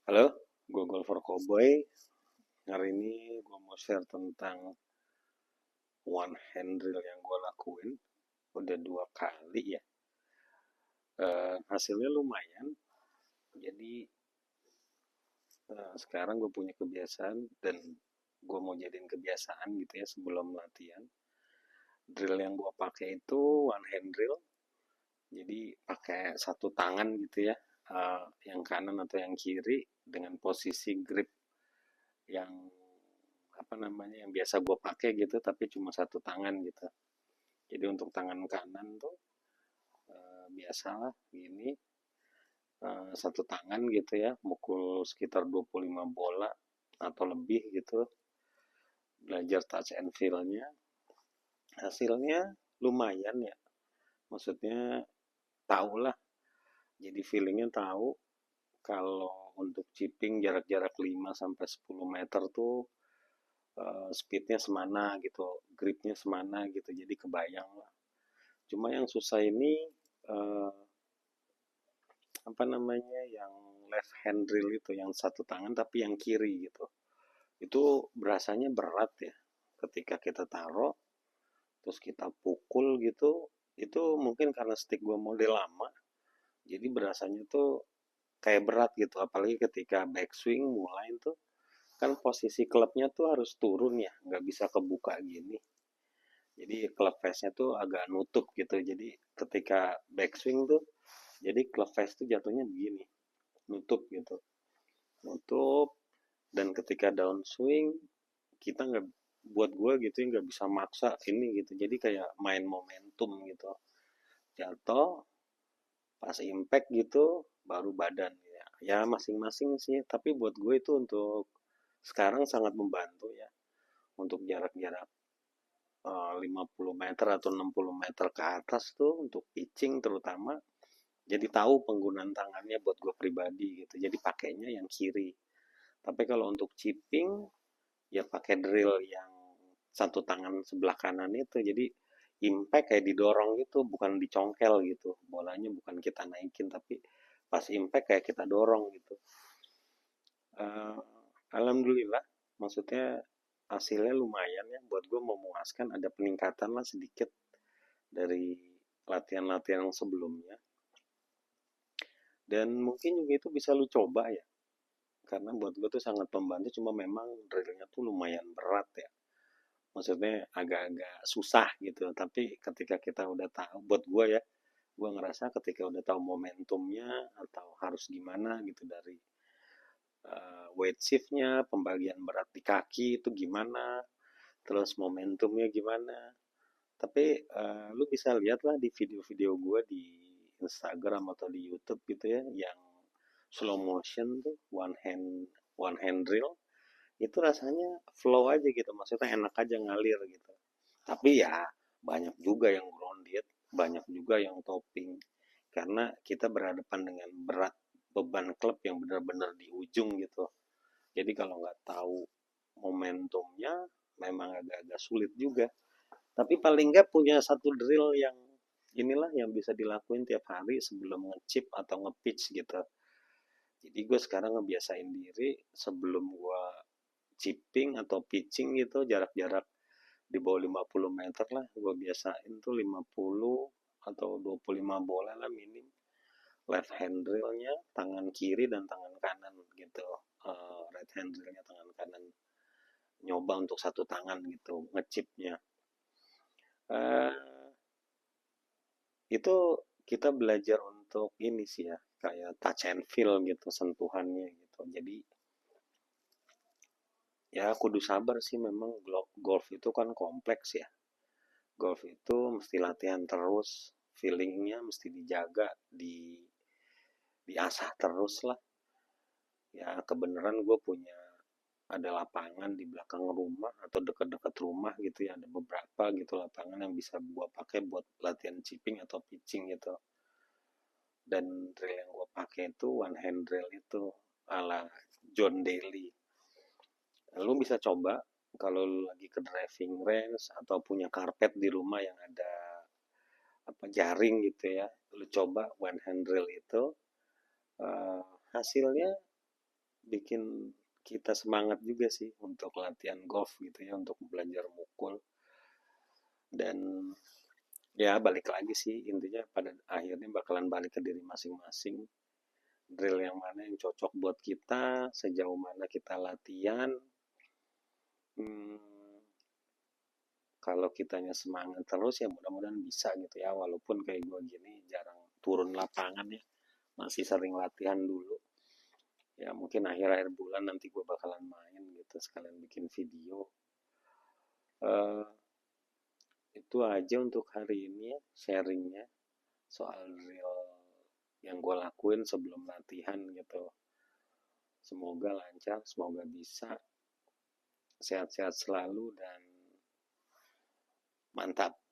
Halo, gue Golfer Cowboy. Hari ini gue mau share tentang one hand drill yang gue lakuin. Udah 2 kali ya. Hasilnya lumayan. Jadi sekarang gue punya kebiasaan dan gue mau jadiin kebiasaan gitu ya sebelum latihan. Drill yang gue pakai itu one hand drill. Jadi pakai satu tangan gitu ya. Yang kanan atau yang kiri dengan posisi grip yang apa namanya yang biasa gue pakai gitu tapi cuma satu tangan gitu. Jadi untuk tangan kanan tuh biasalah gini, satu tangan gitu ya, mukul sekitar 25 bola atau lebih gitu, belajar touch and feel-nya. Hasilnya lumayan ya, maksudnya tahu lah, jadi feelingnya tahu kalau untuk chipping jarak-jarak 5 sampai 10 meter tuh speednya semana gitu, gripnya semana gitu, jadi kebayang lah. Cuma yang susah ini eh, apa namanya yang left hand drill itu yang satu tangan tapi yang kiri gitu itu berasanya berat ya ketika kita taruh terus kita pukul gitu itu mungkin karena stick gua model lama jadi berasanya tuh kayak berat gitu apalagi ketika backswing mulai tuh kan posisi klubnya tuh harus turun ya nggak bisa kebuka gini jadi club face-nya tuh agak nutup gitu jadi ketika backswing tuh jadi club face tuh jatuhnya begini nutup gitu nutup dan ketika downswing kita nggak buat gue gitu ya nggak bisa maksa ini gitu jadi kayak main momentum gitu jatuh pas impact gitu baru badan ya masing-masing sih tapi buat gue itu untuk sekarang sangat membantu ya untuk jarak-jarak 50 meter atau 60 meter ke atas tuh untuk pitching terutama jadi tahu penggunaan tangannya buat gue pribadi gitu jadi pakainya yang kiri tapi kalau untuk chipping ya pakai drill yang satu tangan sebelah kanan itu jadi impact kayak didorong gitu bukan dicongkel gitu bolanya bukan kita naikin tapi pas impact kayak kita dorong gitu. uh, Alhamdulillah maksudnya hasilnya lumayan ya buat gue memuaskan ada peningkatan lah sedikit dari latihan-latihan yang sebelumnya dan mungkin juga itu bisa lu coba ya karena buat gue tuh sangat membantu cuma memang drillnya tuh lumayan berat ya maksudnya agak-agak susah gitu tapi ketika kita udah tahu buat gue ya gue ngerasa ketika udah tahu momentumnya atau harus gimana gitu dari weight shiftnya pembagian berat di kaki itu gimana terus momentumnya gimana tapi lu bisa lihat lah di video-video gue di Instagram atau di YouTube gitu ya yang slow motion tuh one hand drill itu rasanya flow aja gitu maksudnya enak aja ngalir gitu tapi ya banyak juga yang grounded banyak juga yang topping karena kita berhadapan dengan berat beban klub yang benar-benar di ujung gitu jadi kalau nggak tahu momentumnya memang agak-agak sulit juga tapi paling nggak punya satu drill yang inilah yang bisa dilakuin tiap hari sebelum ngechip atau ngepitch gitu jadi gue sekarang ngebiasain diri sebelum gue chipping atau pitching gitu jarak-jarak di bawah 50 meter lah gue biasain tuh 50 atau 25 bola lah minim left hand drillnya tangan kiri dan tangan kanan gitu right hand drillnya tangan kanan nyoba untuk satu tangan gitu ngechipnya uh, itu kita belajar untuk ini sih ya kayak touch and feel gitu sentuhannya gitu jadi ya kudu sabar sih memang golf itu kan kompleks ya golf itu mesti latihan terus feelingnya mesti dijaga diasah terus lah ya kebenaran gue punya ada lapangan di belakang rumah atau dekat-dekat rumah gitu ya ada beberapa gitu lapangan yang bisa gue pakai buat latihan chipping atau pitching gitu dan drill yang gue pakai itu one hand drill itu ala John Daly lu bisa coba kalau lu lagi ke driving range atau punya karpet di rumah yang ada apa jaring gitu ya lu coba one hand drill itu uh, hasilnya bikin kita semangat juga sih untuk latihan golf gitu ya, untuk belajar mukul. Dan ya balik lagi sih, intinya pada akhirnya bakalan balik ke diri masing-masing. Drill yang mana yang cocok buat kita, sejauh mana kita latihan. Hmm, Kalau kitanya semangat terus ya mudah-mudahan bisa gitu ya, walaupun kayak gue gini jarang turun lapangan ya, masih sering latihan dulu. Ya mungkin akhir-akhir bulan nanti gue bakalan main gitu, sekalian bikin video. Eh, itu aja untuk hari ini ya, sharingnya soal drill yang gue lakuin sebelum latihan gitu. Semoga lancar, semoga bisa. Sehat-sehat selalu dan mantap.